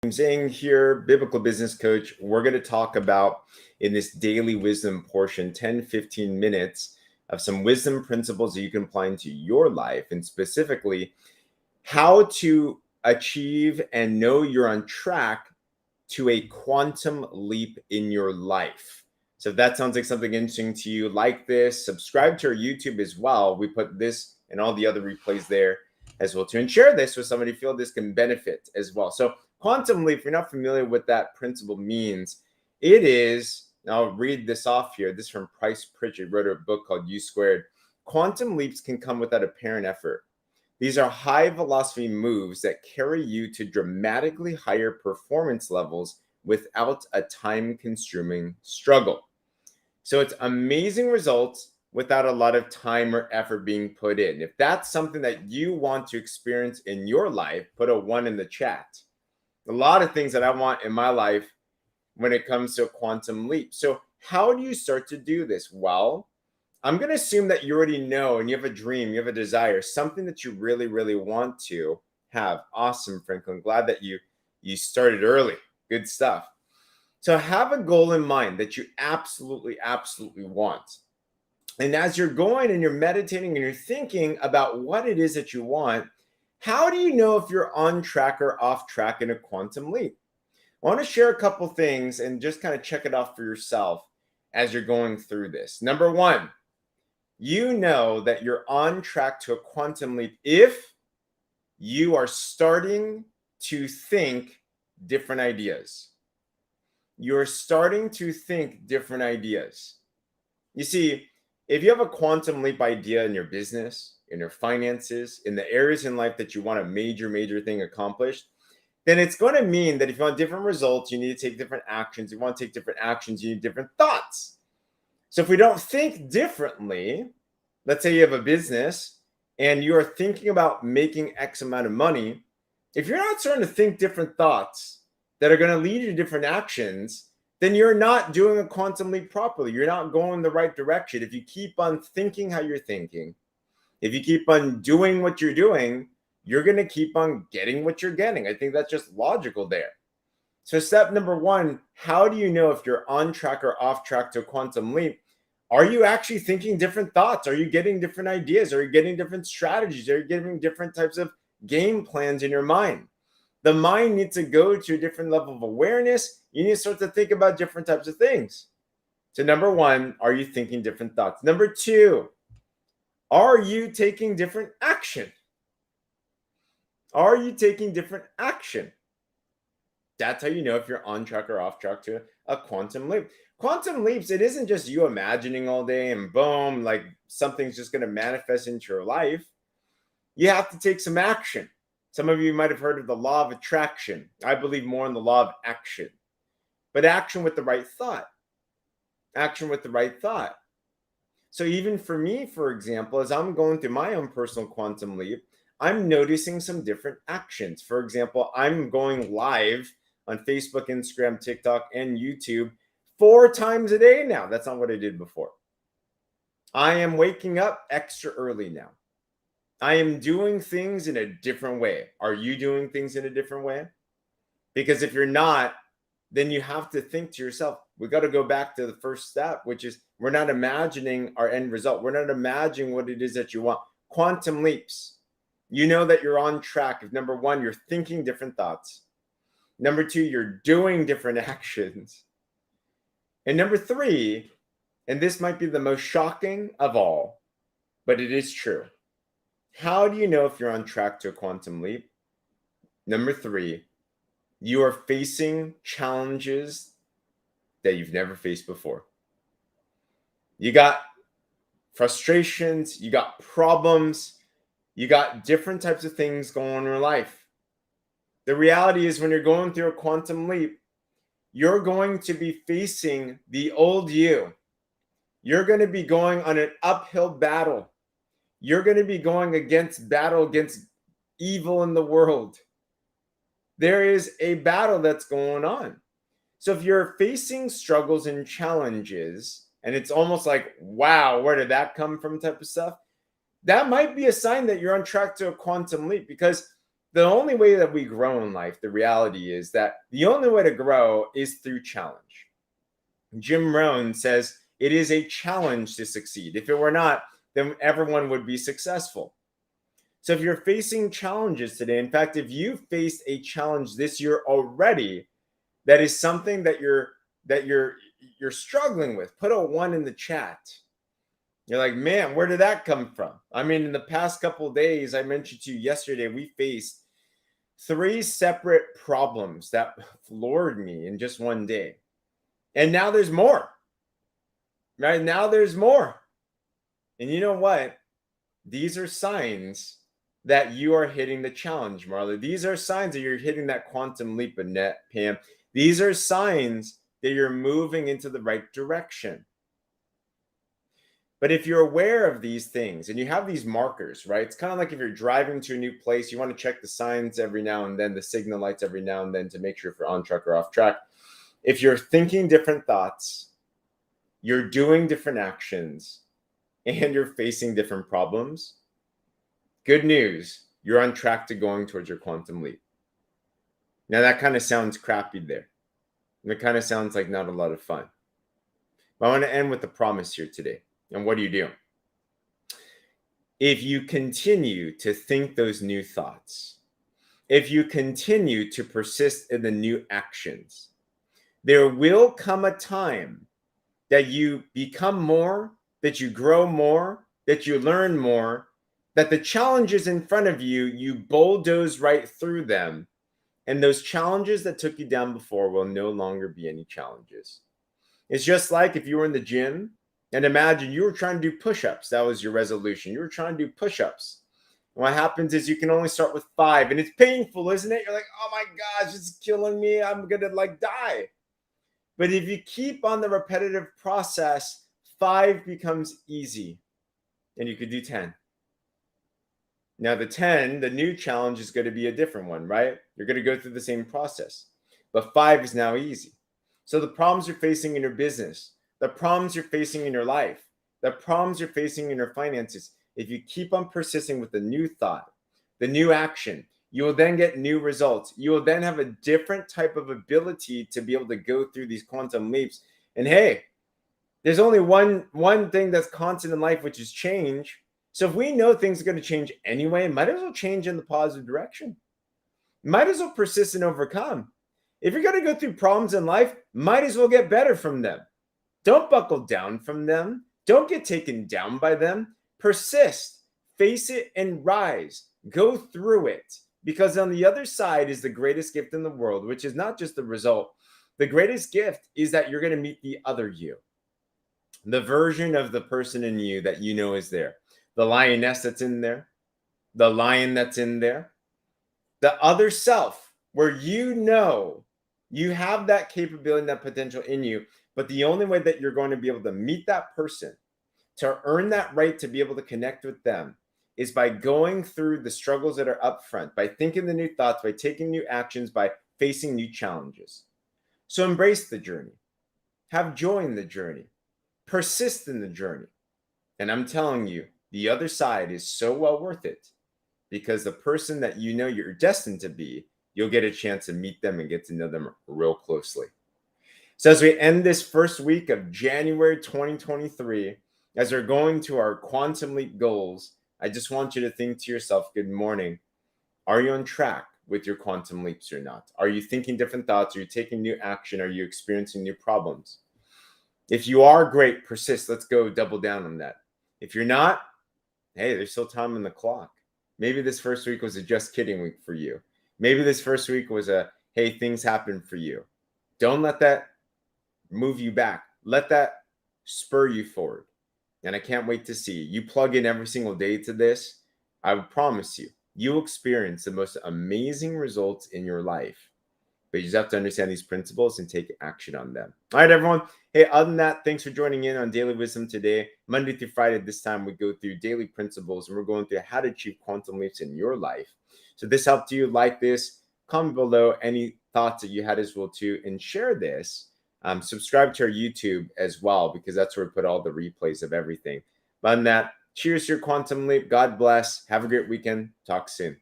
Zheng here, biblical business coach. We're going to talk about in this daily wisdom portion 10-15 minutes of some wisdom principles that you can apply into your life, and specifically how to achieve and know you're on track to a quantum leap in your life. So if that sounds like something interesting to you, like this, subscribe to our YouTube as well. We put this and all the other replays there as well to share this with somebody who feel this can benefit as well. So quantum leap, if you're not familiar with what that principle means, it is, I'll read this off here. This is from Price Pritchett, wrote a book called U Squared. Quantum leaps can come without apparent effort. These are high velocity moves that carry you to dramatically higher performance levels without a time-consuming struggle. So it's amazing results without a lot of time or effort being put in. If that's something that you want to experience in your life, put a 1 in the chat. A lot of things that I want in my life when it comes to a quantum leap. So how do you start to do this? Well, I'm going to assume that you already know and you have a dream, you have a desire, something that you really, really want to have. Awesome, Franklin. Glad that you started early. Good stuff. So have a goal in mind that you absolutely, absolutely want. And as you're going and you're meditating and you're thinking about what it is that you want, how do you know if you're on track or off track in a quantum leap? I want to share a couple things and just kind of check it off for yourself as you're going through this. Number one, you know that you're on track to a quantum leap if you are starting to think different ideas. You're starting to think different ideas. You see, if you have a quantum leap idea in your business, in your finances, in the areas in life that you want a major thing accomplished, then it's going to mean that if you want different results, you need to take different actions. If you want to take different actions, you need different thoughts. So if we don't think differently, let's say you have a business and you are thinking about making X amount of money, if you're not starting to think different thoughts that are going to lead you to different actions, then you're not doing a quantum leap properly. You're not going the right direction. If you keep on thinking how you're thinking, if you keep on doing what you're doing, you're going to keep on getting what you're getting. I think that's just logical there. So step number one, how do you know if you're on track or off track to a quantum leap? Are you actually thinking different thoughts? Are you getting different ideas? Are you getting different strategies? Are you getting different types of game plans in your mind? The mind needs to go to a different level of awareness. You need to start to think about different types of things. So number one, are you thinking different thoughts? Number two, are you taking different action? Are you taking different action? That's how you know if you're on track or off track to a quantum leap. Quantum leaps, it isn't just you imagining all day and boom, like something's just going to manifest into your life. You have to take some action. Some of you might have heard of the law of attraction. I believe more in the law of action, but action with the right thought. Action with the right thought. So even for me, for example, as I'm going through my own personal quantum leap, I'm noticing some different actions. For example, I'm going live on Facebook, Instagram, TikTok, and YouTube 4 times a day now. That's not what I did before. I am waking up extra early now. I am doing things in a different way. Are you doing things in a different way? Because if you're not, then you have to think to yourself, we got to go back to the first step, which is we're not imagining our end result. We're not imagining what it is that you want. Quantum leaps. You know that you're on track if number one, you're thinking different thoughts. Number two, you're doing different actions. And number three, and this might be the most shocking of all, but it is true. How do you know if you're on track to a quantum leap? Number three, you are facing challenges that you've never faced before. You got frustrations, you got problems, you got different types of things going on in your life. The reality is when you're going through a quantum leap, you're going to be facing the old you. You're going to be going on an uphill battle. You're going to be going against evil in the world. There is a battle that's going on. So if you're facing struggles and challenges, and it's almost like, wow, where did that come from type of stuff, that might be a sign that you're on track to a quantum leap, because the only way that we grow in life, the reality is that the only way to grow is through challenge. Jim Rohn says it is a challenge to succeed. If it were not, then everyone would be successful. So if you're facing challenges today, in fact, if you faced a challenge this year already, that is something that you're struggling with, put a 1 in the chat. You're like, man, where did that come from? I mean, in the past couple of days, I mentioned to you yesterday, we faced 3 separate problems that floored me in just one day. And now there's more. Right now there's more. And you know what? These are signs that you are hitting the challenge, Marla. These are signs that you're hitting that quantum leap, Annette, Pam. These are signs that you're moving into the right direction. But if you're aware of these things and you have these markers, right? It's kind of like if you're driving to a new place, you want to check the signs every now and then, the signal lights every now and then to make sure if you're on track or off track. If you're thinking different thoughts, you're doing different actions, and you're facing different problems, good news, you're on track to going towards your quantum leap. Now that kind of sounds crappy there. It kind of sounds like not a lot of fun. But I want to end with a promise here today. And what do you do? If you continue to think those new thoughts, if you continue to persist in the new actions, there will come a time that you become more, that you grow more, that you learn more, that the challenges in front of you, you bulldoze right through them. And those challenges that took you down before will no longer be any challenges. It's just like if you were in the gym and imagine you were trying to do push-ups. That was your resolution. You were trying to do push-ups. And what happens is you can only start with 5 and it's painful, isn't it? You're like, oh my gosh, it's killing me. I'm going to die. But if you keep on the repetitive process, 5 becomes easy and you could do 10. Now the 10, the new challenge is going to be a different one, right? You're going to go through the same process, but 5 is now easy. So the problems you're facing in your business, the problems you're facing in your life, the problems you're facing in your finances, if you keep on persisting with the new thought, the new action, you will then get new results. You will then have a different type of ability to be able to go through these quantum leaps. And hey, there's only one thing that's constant in life, which is change. So if we know things are going to change anyway, might as well change in the positive direction. Might as well persist and overcome. If you're going to go through problems in life, might as well get better from them. Don't buckle down from them. Don't get taken down by them. Persist, face it, and rise. Go through it. Because on the other side is the greatest gift in the world, which is not just the result. The greatest gift is that you're going to meet the other you. The version of the person in you that you know is there. The lioness that's in there. The lion that's in there. The other self, where you know you have that capability and that potential in you. But the only way that you're going to be able to meet that person, to earn that right to be able to connect with them, is by going through the struggles that are up front, by thinking the new thoughts, by taking new actions, by facing new challenges. So embrace the journey. Have joy in the journey. Persist in the journey. And I'm telling you, the other side is so well worth it, because the person that you know you're destined to be, you'll get a chance to meet them and get to know them real closely. So as we end this first week of January 2023, as we're going to our quantum leap goals, I just want you to think to yourself, good morning. Are you on track with your quantum leaps or not? Are you thinking different thoughts? Are you taking new action? Are you experiencing new problems? If you are, great, persist. Let's go double down on that. If you're not, hey, there's still time on the clock. Maybe this first week was a just kidding week for you. Maybe this first week was a, hey, things happen for you. Don't let that move you back. Let that spur you forward. And I can't wait to see you plug in every single day to this. I promise you, you'll experience the most amazing results in your life. But you just have to understand these principles and take action on them. All right, everyone. Hey, other than that, thanks for joining in on Daily Wisdom today. Monday through Friday, this time we go through daily principles and we're going through how to achieve quantum leaps in your life. So if this helped you, like this, comment below any thoughts that you had as well too, and share this. Subscribe to our YouTube as well, because that's where we put all the replays of everything. But on that, cheers to your quantum leap. God bless. Have a great weekend. Talk soon.